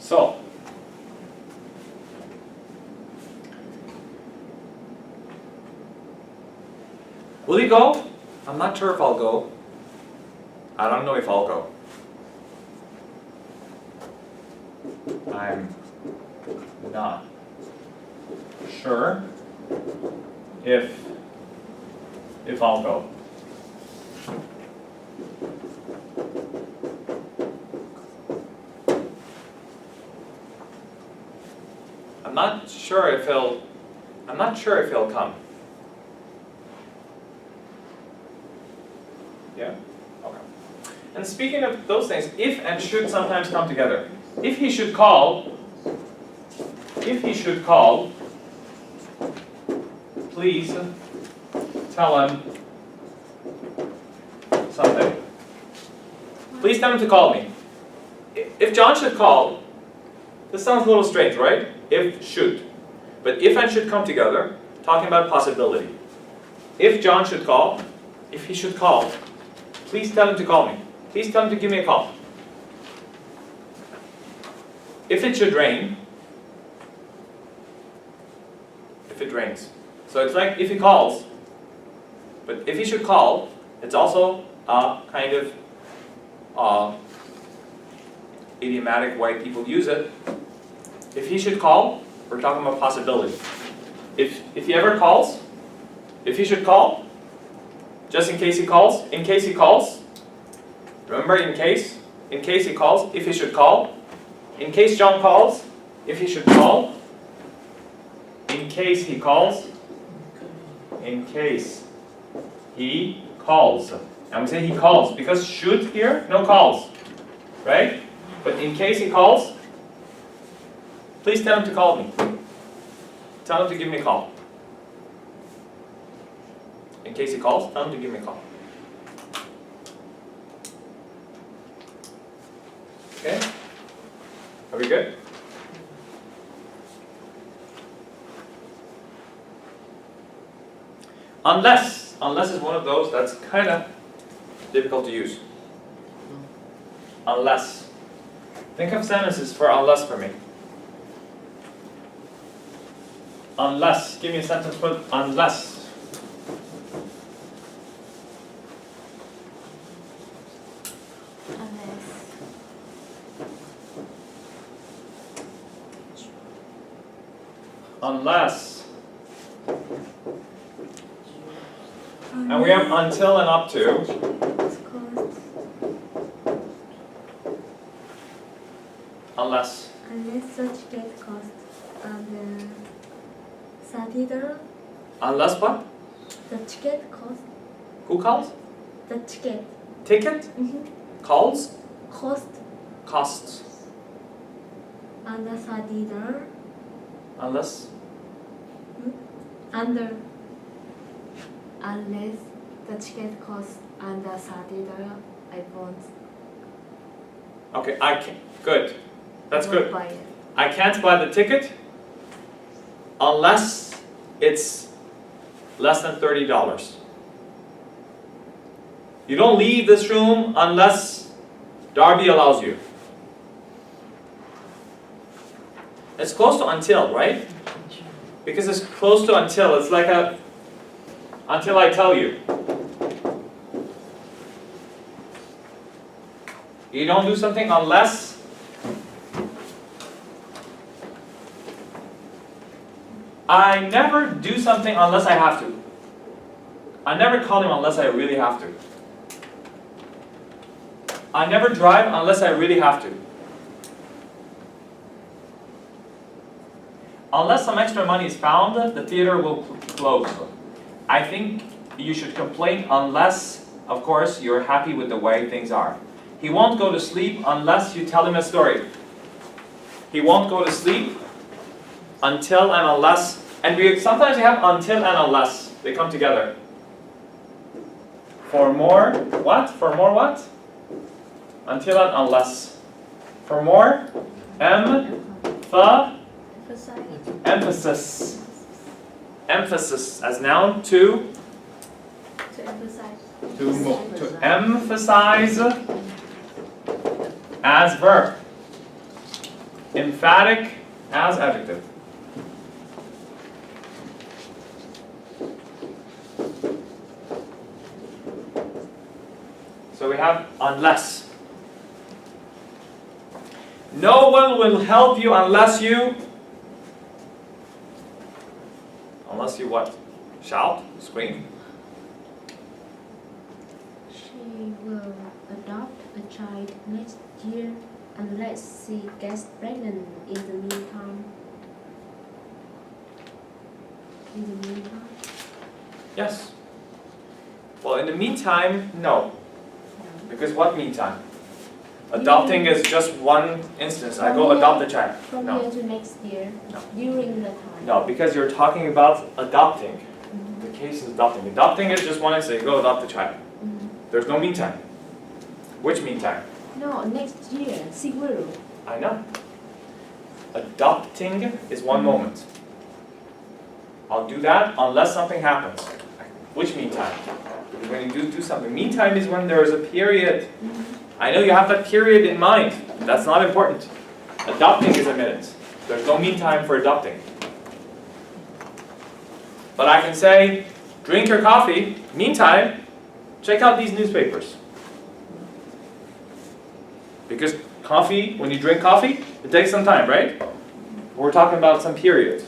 So, will you go? I'm not sure if I'll go. I don't know if I'll go. I'm not sure if I'll go. I'm not sure if he'll come. Yeah? Okay. And speaking of those things, if and should sometimes come together. If he should call, please tell him something. Please tell him to call me. If John should call, this sounds a little strange, right? If should. But if and should come together, talking about possibility. If John should call, if he should call, please tell him to call me. Please tell him to give me a call. If it should rain, if it rains. So it's like if he calls, but if he should call, it's also a kind of idiomatic way people use it. If he should call, we're talking about possibility. If he ever calls, if he should call, just in case he calls, remember in case he calls, if he should call, in case John calls, if he should call, in case he calls, in case he calls. And we say he calls because should here, no calls, right? But in case he calls, please tell him to call me. Tell him to give me a call. In case he calls, tell him to give me a call. Okay? Are we good? Unless is one of those that's kind of difficult to use. Unless. Think of sentences for unless for me. Unless. Give me a sentence for unless. Unless. And we have until and up to. Unless. Unless the ticket cost $30. Unless what? The ticket cost. Who calls? The ticket. Ticket? Calls? Cost Costs. under $30. Unless. Under. Unless the ticket costs under $30, I won't. Okay, I can. Good. That's won't good. buy it. I can't buy the ticket unless it's less than $30. You don't leave this room unless Darby allows you. It's close to until, right? Because it's close to until. It's like a until I tell you. You don't do something unless I never do something unless I have to. I never call him unless I really have to. I never drive unless I really have to. Unless some extra money is found, the theater will close. I think you should complain unless, of course, you're happy with the way things are. He won't go to sleep unless you tell him a story. He won't go to sleep until and unless, and sometimes we have until and unless. They come together. For more what? For more what? Until and unless. For more, emphasis. Emphasis as noun to emphasize. To emphasize as verb. Emphatic as adjective. So we have unless. No one will help you unless you what? Shout? Scream? She will adopt a child next year unless she gets pregnant in the meantime. In the meantime? Yes. Well, in the meantime, no. Because what meantime? Adopting is just one instance. I go adopt a child. From No. here to next year, No. during the time. No, because you're talking about adopting. The case is adopting. Adopting is just one instance. You go adopt a child. There's no meantime. Which meantime? No, next year, she will. I know. Adopting is one moment. I'll do that unless something happens. Which meantime? Because when you do something, meantime is when there is a period. I know you have that period in mind. That's not important. Adopting is a minute. There's no meantime for adopting. But I can say, drink your coffee. Meantime, check out these newspapers. Because coffee, when you drink coffee, it takes some time, right? We're talking about some period.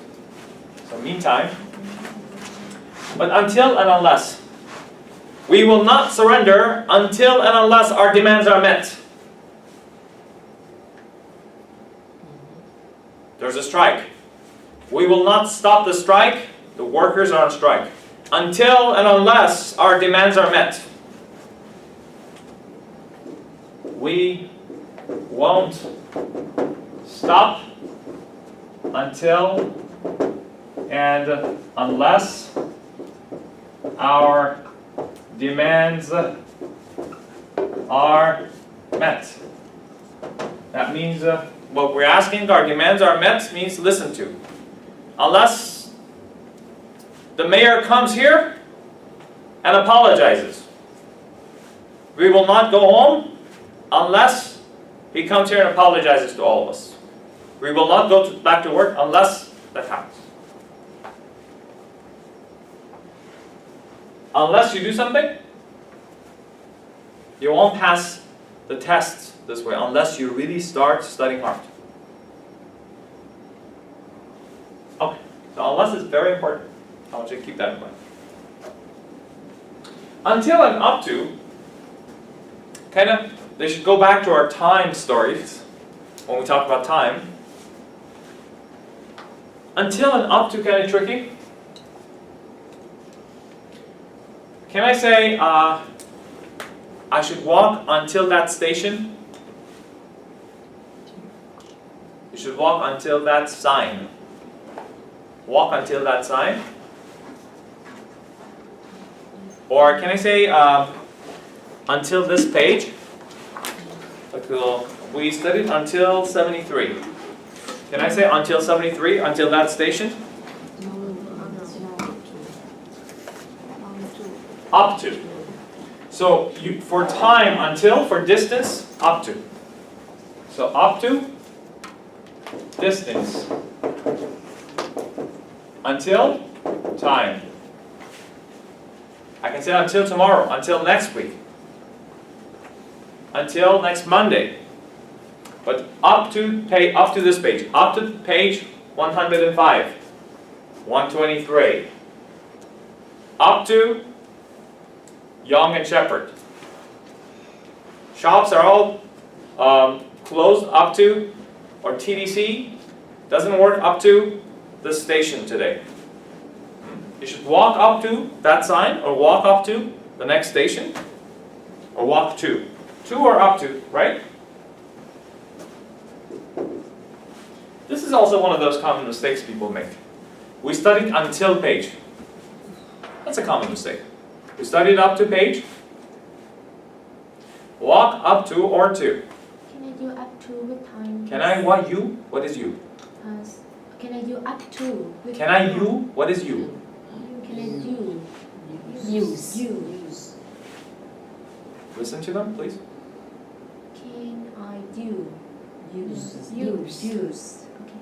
So meantime. But until and unless. We will not surrender until and unless our demands are met. There's a strike. We will not stop the strike. The workers are on strike. Until and unless our demands are met. We won't stop until and unless our demands are met. That means what we're asking, our demands are met, means listened to. Unless the mayor comes here and apologizes. We will not go home unless he comes here and apologizes to all of us. We will not go back to work unless that happens. Unless you do something, you won't pass the tests this way unless you really start studying hard. Okay, so unless is very important. I want you to keep that in mind. Until and up to, they should go back to our time stories when we talk about time. Until and up to kind of tricky. Can I say, I should walk until that station? You should walk until that sign. Walk until that sign. Or can I say, until this page? We studied until 73. Can I say until 73, until that station? Up to. So for time, until, for distance, up to. So up to, distance. Until, time. I can say until tomorrow, until next week. Until next Monday. But up to this page. Up to page 105. 123. Up to Young and Shepherd. Shops are all closed up to, or TDC doesn't work up to the station today. You should walk up to that sign, or walk up to the next station, or walk to. To or up to, right? This is also one of those common mistakes people make. We studied until page. That's a common mistake. We studied up to page. Walk up to or to. Can I do up to with time? Can I what you? What is you? Can I do up to? With Can I you? What is you? Can I do? Use. Use. Listen to them, please. Can I do? Use. Okay.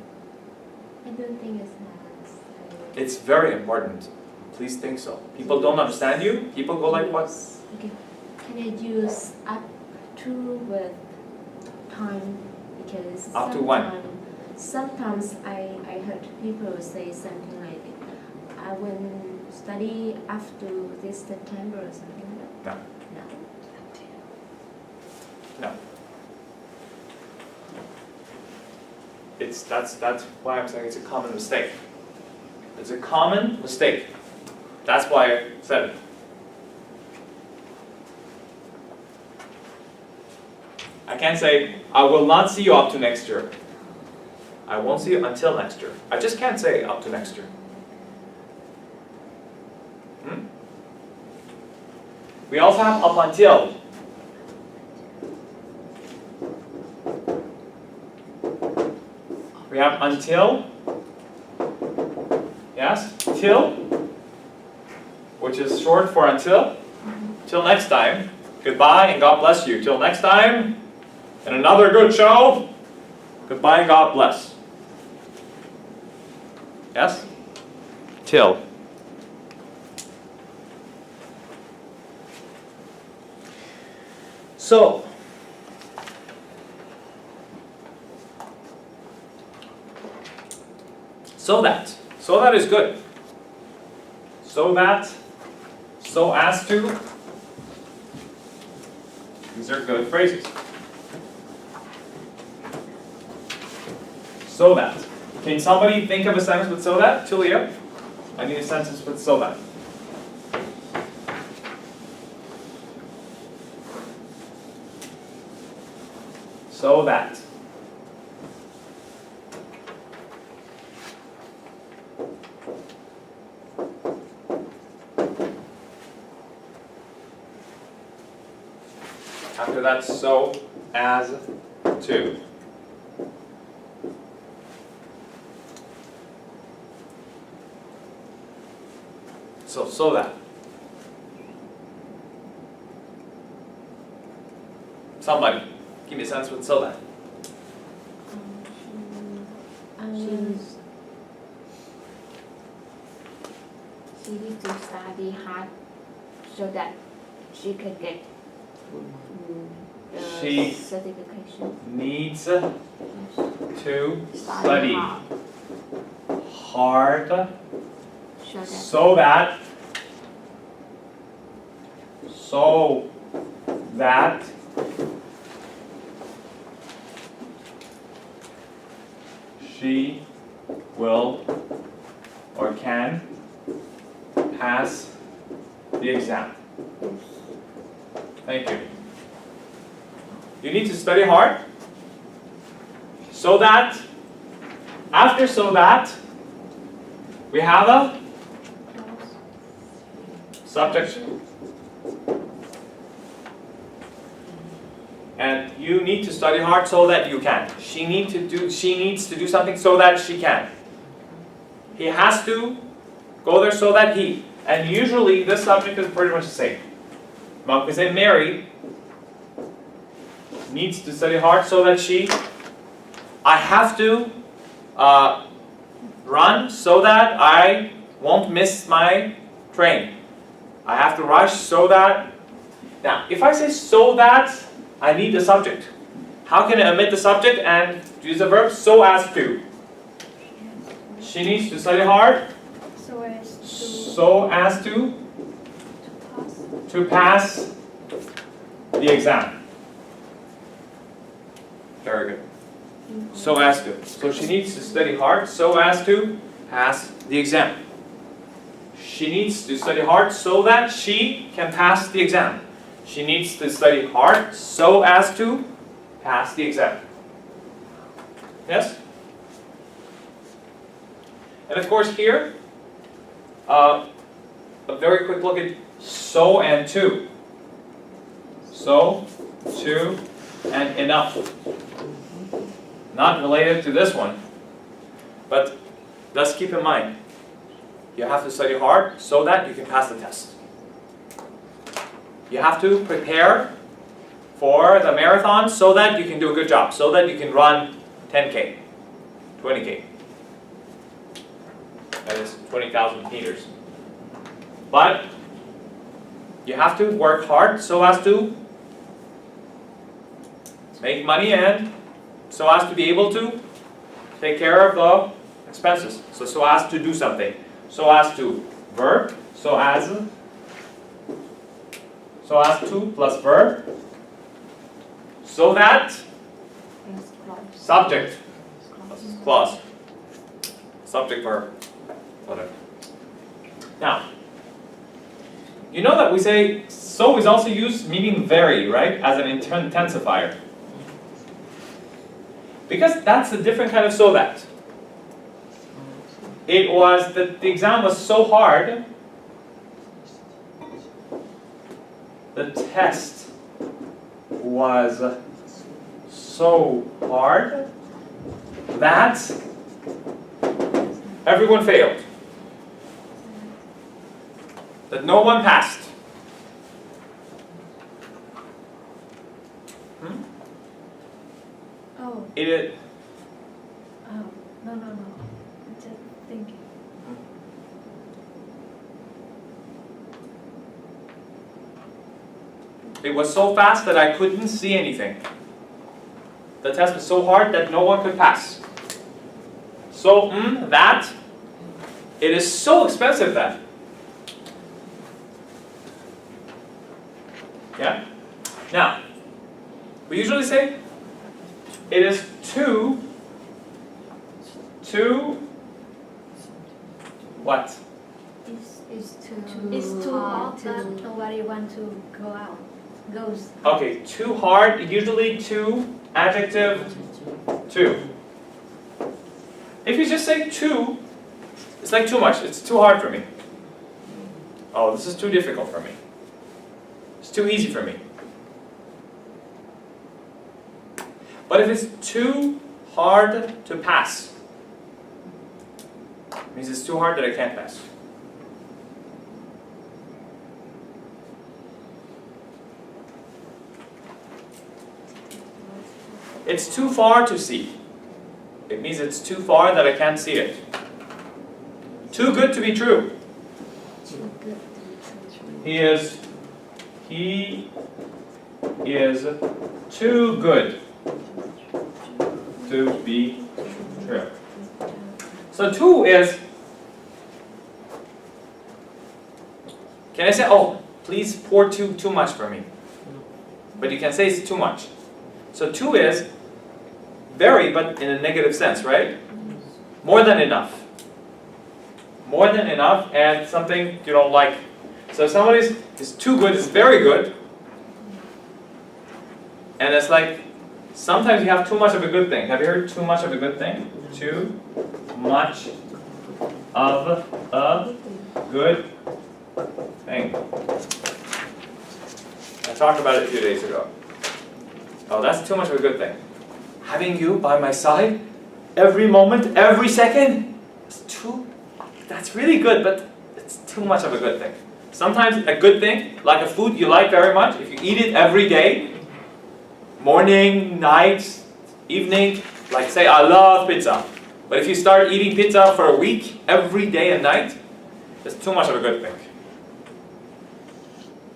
I don't think it's It's very important. Please think so. People don't understand you. People go like what? Okay. Can I use up to with time? Because Up to when? Sometimes I heard people say something like, I will study after this September or something like that. No. That's why I'm saying it's a common mistake. It's a common mistake. That's why I said it. I can't say, I will not see you up to next year. I won't see you until next year. I just can't say up to next year. We also have up until. We have until. Yes, till, which is short for until. Till next time. Goodbye and God bless you. Till next time. And another good show. Goodbye and God bless. Yes? Till. So that is good. So that, so as to, these are good phrases. So that. Can somebody think of a sentence with so that? Tulia? I need a sentence with so that. So that. After that, so as to. So that. Somebody, give me a sentence with so that. She needs to study hard so that she can get the She certification. Needs to study hard so that she will or can pass the exam. Thank you. You need to study hard so that, after so that, we have a subject. And you need to study hard so that you can. She needs to do something so that she can. He has to go there so that he. And usually this subject is pretty much the same. But we say Mary needs to study hard so that she. I have to run so that I won't miss my train. I have to rush so that. Now, if I say so that, I need the subject. How can I omit the subject and use the verb so as to? She needs to study hard. So as to pass the exam. Very good. So as to. So she needs to study hard so as to pass the exam. She needs to study hard so that she can pass the exam. She needs to study hard so as to pass the exam. Yes? And of course here, a very quick look at so and to. So, to, and enough. Not related to this one, but let's keep in mind, you have to study hard so that you can pass the test. You have to prepare for the marathon so that you can do a good job, so that you can run 10K, 20K. That is 20,000 meters. But you have to work hard so as to make money and so as to be able to take care of the expenses. So as to do something. So as to verb, so as to plus verb. So that subject clause. Subject verb. Whatever. Now, you know that we say so is also used meaning very, right? As an intensifier. Because that's a different kind of so that. It was that the exam was so hard. The test was so hard that everyone failed. That no one passed. Oh, It oh, no. I'm just thinking. It was so fast that I couldn't see anything. The test was so hard that no one could pass. So, that. It is so expensive that. Yeah? Now, we usually say it is too what? It's It's too hot to that nobody want to go out. Goes. Okay, too hard, usually too, adjective, too. If you just say too, it's like too much, it's too hard for me. Oh, this is too difficult for me. It's too easy for me. But if it's too hard to pass, it means it's too hard that I can't pass. It's too far to see. It means it's too far that I can't see it. Too good to be true. He is too good to be true. So too is, can I say, oh, please pour too much for me? But you can say it's too much. So too is very, but in a negative sense, right? More than enough. More than enough and something you don't like. So if somebody is too good, is very good. And it's like, sometimes you have too much of a good thing. Have you heard too much of a good thing? Too much of a good thing. I talked about it a few days ago. Oh, that's too much of a good thing. Having you by my side every moment, every second, that's really good, but it's too much of a good thing. Sometimes a good thing, like a food you like very much, if you eat it every day, morning, night, evening, like say I love pizza. But if you start eating pizza for a week, every day and night, it's too much of a good thing.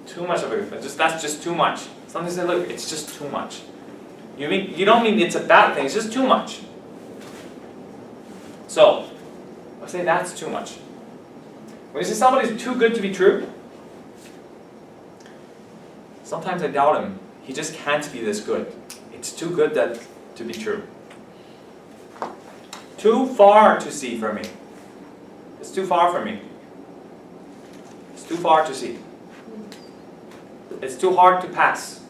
Too much of a good thing. That's just too much. Sometimes they say, look, it's just too much. You don't mean it's a bad thing, it's just too much. So, I say that's too much. When you say somebody's too good to be true, sometimes I doubt him. He just can't be this good. It's too good to be true. Too far to see for me. It's too far for me. It's too far to see. It's too hard to pass.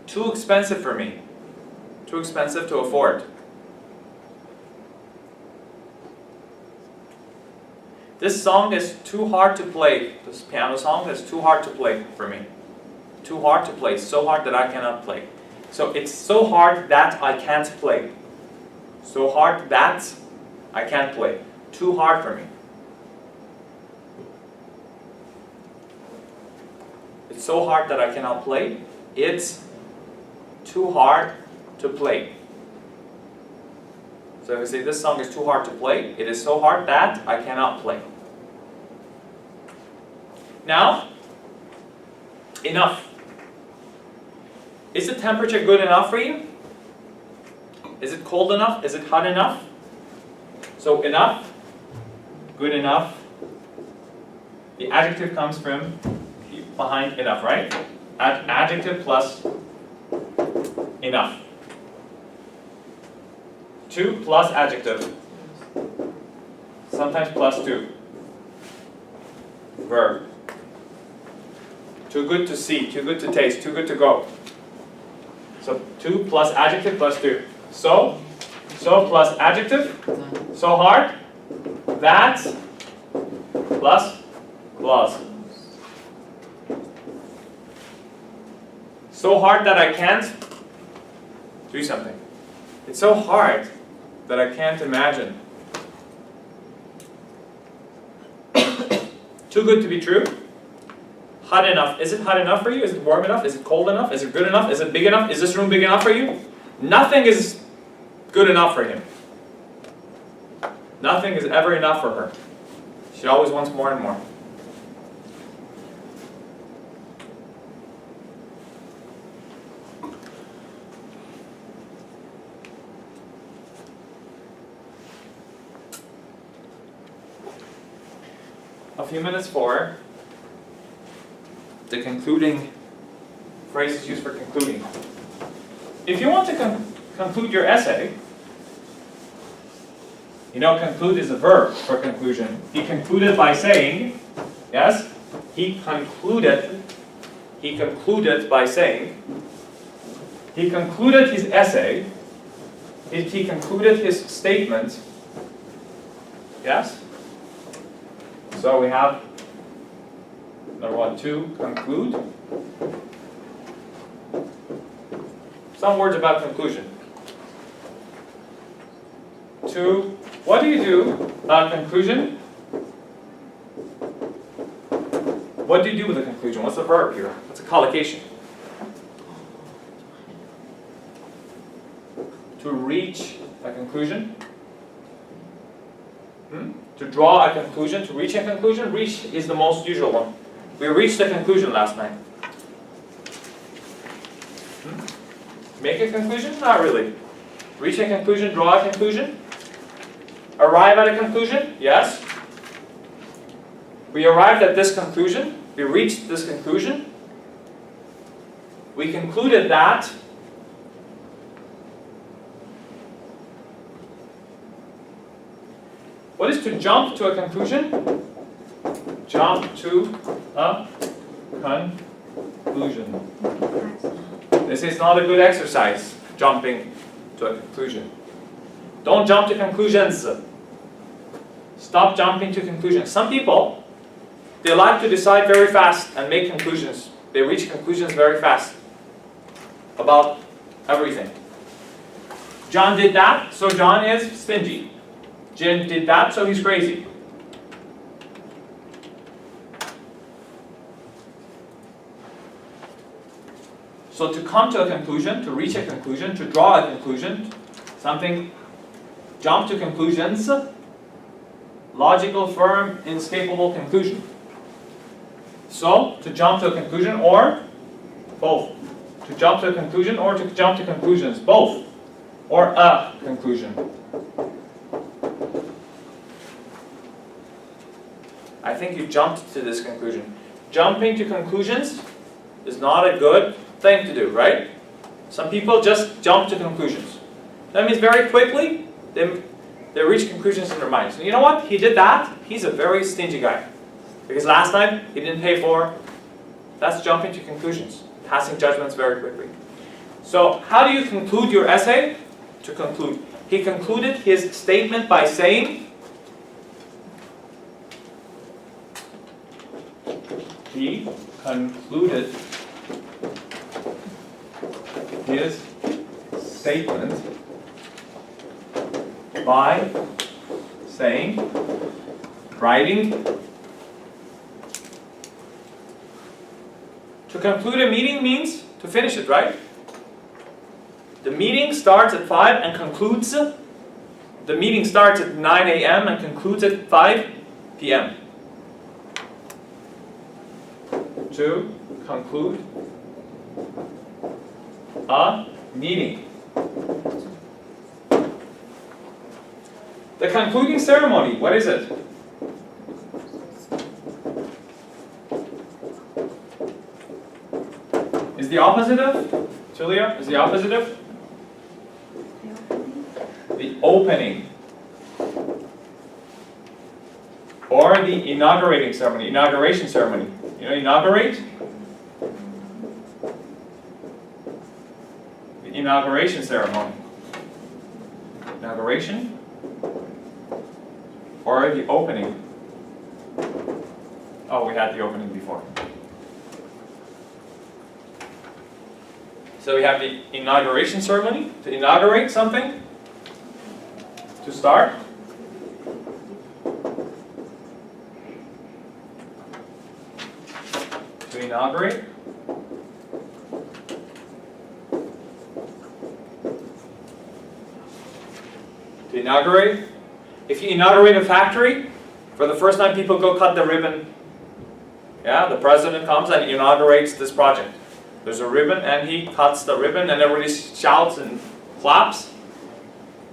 Too expensive for me. Too expensive to afford. This song is too hard to play. This piano song is too hard to play for me. Too hard to play. So hard that I cannot play. So it's so hard that I can't play. So hard that I can't play. Too hard for me. It's so hard that I cannot play. It's too hard to play. So if I say this song is too hard to play, it is so hard that I cannot play. Now, enough. Is the temperature good enough for you? Is it cold enough? Is it hot enough? So enough, good enough. The adjective comes from behind enough, right? Adjective plus enough. 2 plus adjective. Sometimes plus 2. Verb. Too good to see, too good to taste, too good to go. So 2 plus adjective plus 2. So plus adjective, so hard, that plus clause. So hard that I can't do something. It's so hard that I can't imagine. Too good to be true. Hot enough. Is it hot enough for you? Is it warm enough? Is it cold enough? Is it good enough? Is it big enough? Is this room big enough for you? Nothing is good enough for him. Nothing is ever enough for her. She always wants more and more. A few minutes for the concluding phrases used for concluding. If you want to conclude your essay, you know conclude is a verb for conclusion. He concluded by saying, yes? He concluded by saying, he concluded his essay, he concluded his statement, yes? So we have number 1, to conclude. Some words about conclusion. To, what do you do about conclusion? What do you do with a conclusion? What's the verb here? What's a collocation? To reach a conclusion. To draw a conclusion, to reach a conclusion. Reach is the most usual one. We reached a conclusion last night. Make a conclusion? Not really. Reach a conclusion, draw a conclusion. Arrive at a conclusion? Yes. We arrived at this conclusion. We reached this conclusion. We concluded that. What is to jump to a conclusion? Jump to a conclusion. This is not a good exercise, jumping to a conclusion. Don't jump to conclusions. Stop jumping to conclusions. Some people, they like to decide very fast and make conclusions. They reach conclusions very fast about everything. John did that, so John is stingy. Jim did that, so he's crazy. So to come to a conclusion, to reach a conclusion, to draw a conclusion, something, jump to conclusions, logical, firm, inescapable conclusion. So, to jump to a conclusion or both. To jump to a conclusion or to jump to conclusions, both. Or a conclusion. I think you jumped to this conclusion. Jumping to conclusions is not a good thing to do, right? Some people just jump to conclusions. That means very quickly, they reach conclusions in their minds. And you know what? He did that. He's a very stingy guy. Because last time, he didn't pay for. That's jumping to conclusions. Passing judgments very quickly. So, how do you conclude your essay? To conclude. He concluded his statement by saying, he concluded his statement by saying, writing, to conclude a meeting means to finish it, right? The meeting starts at 5 and concludes. The meeting starts at 9 a.m. and concludes at 5 p.m. To conclude a meeting. The concluding ceremony, what is it? Is the opposite of? Julia, is the opposite of? The opening. Or the inaugurating ceremony, inauguration ceremony. You know, inaugurate? The inauguration ceremony. Inauguration? Or the opening? Oh, we had the opening before. So we have the inauguration ceremony, to inaugurate something, to start. To inaugurate. To inaugurate. If you inaugurate a factory, for the first time people go cut the ribbon. Yeah, the president comes and inaugurates this project. There's a ribbon and he cuts the ribbon and everybody shouts and claps.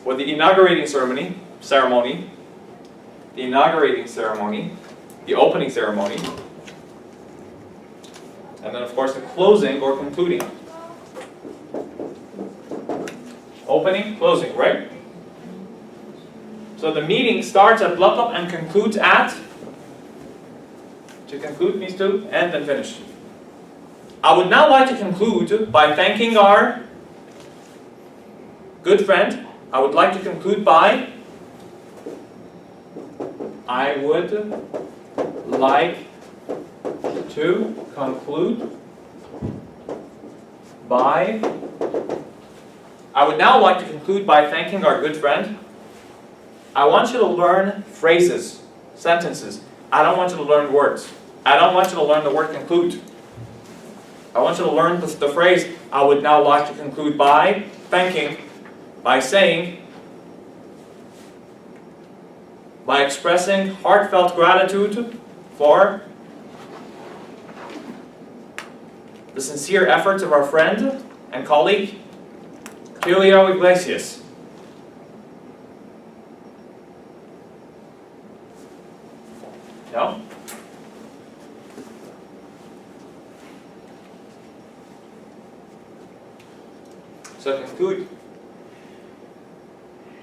For the inaugurating ceremony, the inaugurating ceremony, the opening ceremony, and then of course the closing or concluding. Opening, closing, right? So the meeting starts at blah blah and concludes at, to conclude means to end and finish. I would now like to conclude by thanking our good friend. I would like to conclude by, I would like to conclude by, I would now like to conclude by thanking our good friend. I want you to learn phrases, sentences. I don't want you to learn words. I don't want you to learn the word conclude. I want you to learn the phrase, I would now like to conclude by thanking, by saying, by expressing heartfelt gratitude for the sincere efforts of our friend and colleague, Julio Iglesias. No? So conclude.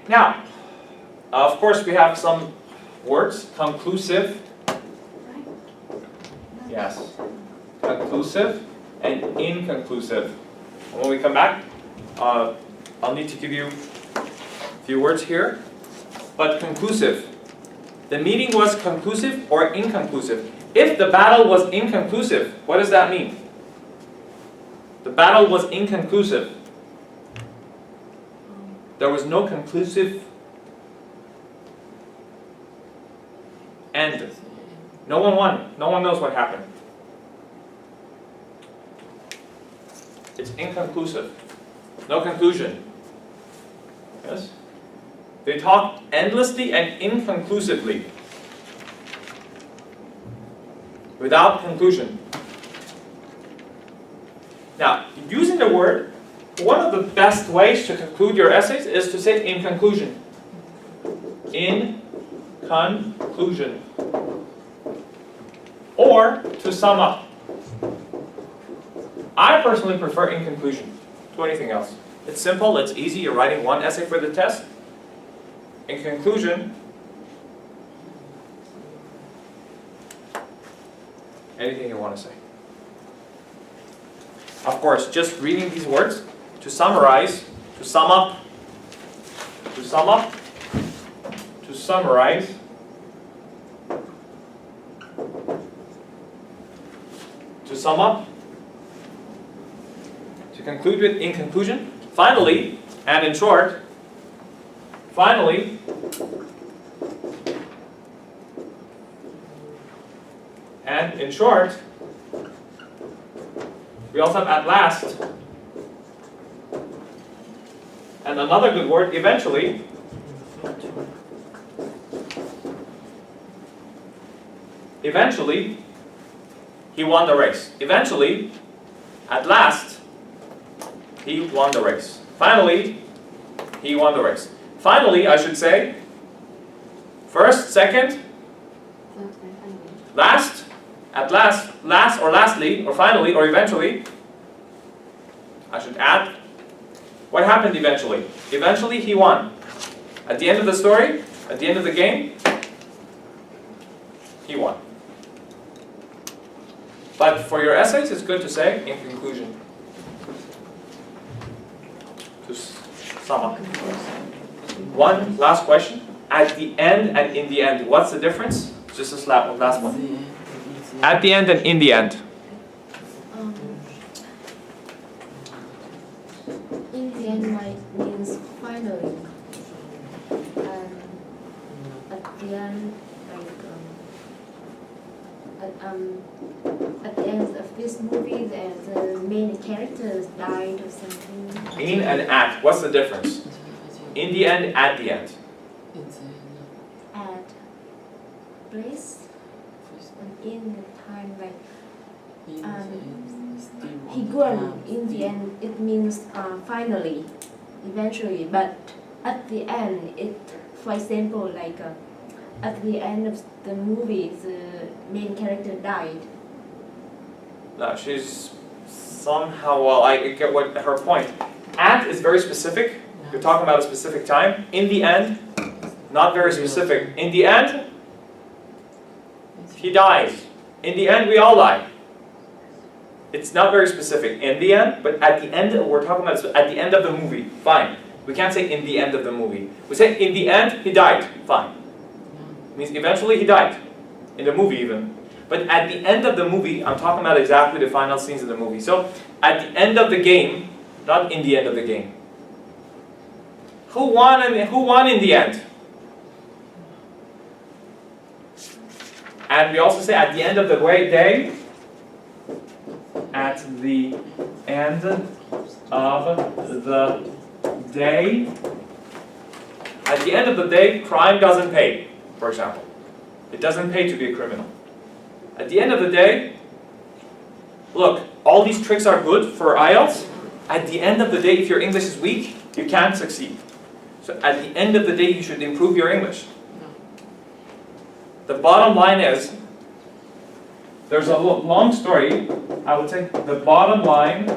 Now, of course we have some words, conclusive. Yes. Conclusive and inconclusive. When we come back, I'll need to give you a few words here. But conclusive. The meeting was conclusive or inconclusive. If the battle was inconclusive, what does that mean? The battle was inconclusive. There was no conclusive end. No one won. No one knows what happened. It's inconclusive. No conclusion. Yes? They talked endlessly and inconclusively. Without conclusion. Now, using the word, one of the best ways to conclude your essays is to say in conclusion. In conclusion. Or to sum up. I personally prefer in conclusion to anything else. It's simple, it's easy, you're writing one essay for the test. In conclusion, anything you want to say. Of course, just reading these words, to summarize, to sum up, to sum up, to summarize, to sum up, to conclude with in conclusion, finally, and in short, finally, and in short, We also have at last. And another good word, eventually. Eventually, he won the race. Eventually, at last, he won the race. Finally, he won the race. Finally, I should say, first, second, last, at last, last or lastly, or finally, or eventually. I should add, what happened eventually? Eventually, he won. At the end of the story, at the end of the game, he won. But for your essays, it's good to say, in conclusion. To sum up. One last question. At the end and in the end, what's the difference? Just this last one. At the end and in the end. In the end means finally. And at the end, at the end of this movie, the main characters died or something. In and at, what's the difference? In the end, at the end. At place and in the time, like he won in the end. It means finally, eventually. But at the end, it, for example, like at the end of the movie, the main character died. No, she's somehow, well, I get what her point. At is very specific. You're talking about a specific time. In the end, not very specific. In the end, he dies. In the end, we all die. It's not very specific. In the end, but at the end, we're talking about at the end of the movie. Fine. We can't say in the end of the movie. We say in the end, he died. Fine. It means eventually he died. In the movie even. But at the end of the movie, I'm talking about exactly the final scenes of the movie. So, at the end of the game, not in the end of the game. Who won in the end? And we also say at the end of the day. At the end of the day. At the end of the day, crime doesn't pay, for example. It doesn't pay to be a criminal. At the end of the day, look, all these tricks are good for IELTS. At the end of the day, if your English is weak, you can't succeed. So at the end of the day, you should improve your English. The bottom line is, there's a long story. I would say the bottom line,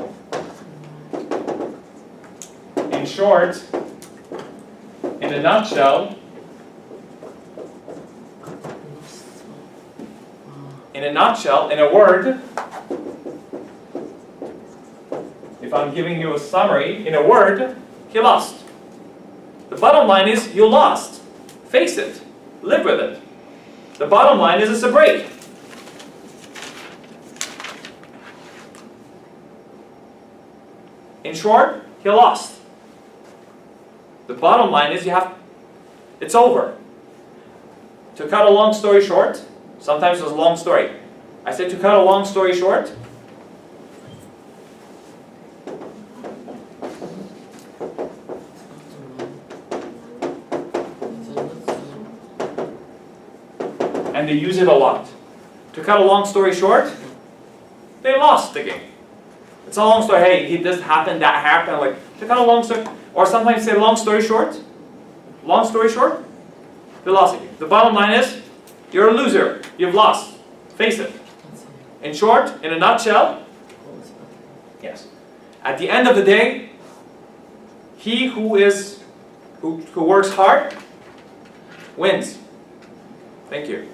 in short, in a nutshell, in a word, if I'm giving you a summary, in a word, he lost. The bottom line is, you lost. Face it. Live with it. The bottom line is, it's a break. In short, he lost. The bottom line is, it's over. To cut a long story short, sometimes it's a long story. I said to cut a long story short, and they use it a lot. To cut a long story short, they lost the game. It's a long story. Hey, this happened, that happened. Like, to cut a long story, or sometimes say long story short. Long story short, they lost the game. The bottom line is, you're a loser. You've lost. Face it. In short, in a nutshell, yes. At the end of the day, he who works hard wins. Thank you.